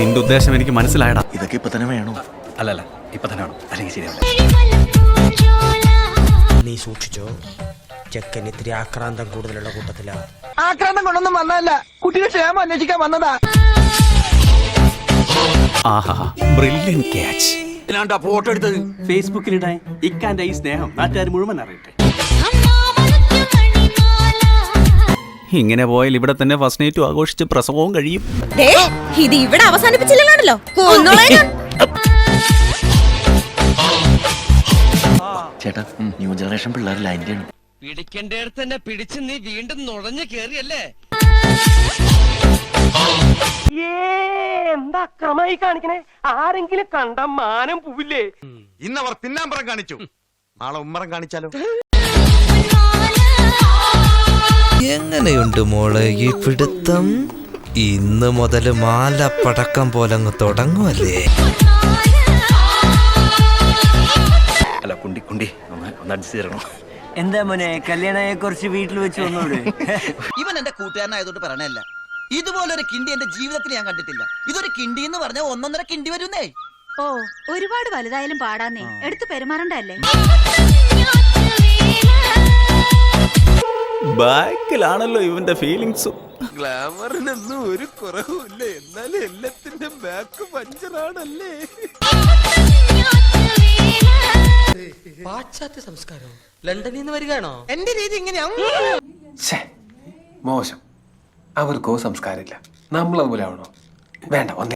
നിന്റെ ഉദ്ദേശം എനിക്ക് മനസ്സിലായടാ. ഇതൊക്കെ ഇപ്പൊ തന്നെ വേണോ? അല്ലല്ല, ഇപ്പൊ തന്നെ വേണം, അല്ലെങ്കിൽ ശരിയാവില്ല. നീ സൂക്ഷിച്ചോ, ചെക്കൻ ഇത്തിരി ആക്രാന്തം കൂടുതലുള്ള കൂട്ടത്തിലാ. ആക്രാന്തം കൊണ്ടൊന്നും വന്നതല്ല, കുട്ടിയുടെ ക്ഷേമം അന്വേഷിക്കാൻ വന്നതാ. ആഹാ, ബ്രില്യന്റ് ക്യാച്ച്. ഫോട്ടോ എടുത്തത് ഫേസ്ബുക്കിലിടാൻ ഇക്കാന്റെ ഈ സ്നേഹം നാട്ടുകാർ മുഴുവൻ അറിയട്ടെ. ഇങ്ങനെ പോയാൽ ഇവിടെ തന്നെ ഫസ്റ്റ് നൈറ്റും ആഘോഷിച്ച് പ്രസവവും കഴിയും. ഇത് ഇവിടെ അവസാനിപ്പിച്ചില്ലല്ലോ. ചേട്ടാ, ന്യൂ ജനറേഷൻ പിള്ളേർ ലൈൻഡാണ്. പിടിക്കേണ്ടടുത്ത് തന്നെ പിടിച്ച് നീ വീണ്ടും നുഴഞ്ഞു കേറിയല്ലേ? എന്താ അക്രമായി കാണിക്കണേ? ആരെങ്കിലും കണ്ട മാനം പോവില്ലേ? ഇന്നവർ പിന്നാമ്പറം കാണിച്ചു, നാളെ ഉമ്മറം കാണിച്ചാലോ? എങ്ങനെയുണ്ട് മോളെ ഈ പിടുത്തം? ഇന്ന് മുതൽ മാലപ്പടക്കം പോലെ അങ്ങ് തുടങ്ങുമല്ലേ? അല്ല, കുണ്ടി ഒന്ന് അടിച്ചു തരണം. എന്താ മോനെ, കല്യാണയെ കുറിച്ച് വീട്ടിൽ വെച്ച് വന്നോട്. ഇവൻ എന്റെ കൂട്ടുകാരനായതുകൊണ്ട് പറയണല്ല. ഇതുപോലൊരു കിണ്ടി എന്റെ ജീവിതത്തിൽ ഞാൻ കണ്ടിട്ടില്ല. ഇതൊരു കിണ്ടി എന്ന് പറഞ്ഞാൽ 1.5 കിണ്ടി വരുന്നേ. ഓ, ഒരുപാട് വലുതായാലും പാടാന്നേ, എടുത്ത് പെരുമാറണ്ടല്ലേ. ബാക്കിലാണല്ലോ ഇവന്റെ ഫീലിങ്സും. ഗ്ലാമറിനൊന്നും ഒരു കുറവുമില്ല, എന്നാലും എല്ലാത്തിന്റെ ബാക്ക് പഞ്ചറാണല്ലേ. പാശ്ചാത്യ സംസ്കാരം ലണ്ടനിൽ നിന്ന് വരികയാണോ? എന്റെ രീതി ഇങ്ങനെയാ. മോശം. അവർക്കോ സംസ്കാരമില്ല, നമ്മളതുപോലെ ആവണോ? വേണ്ട.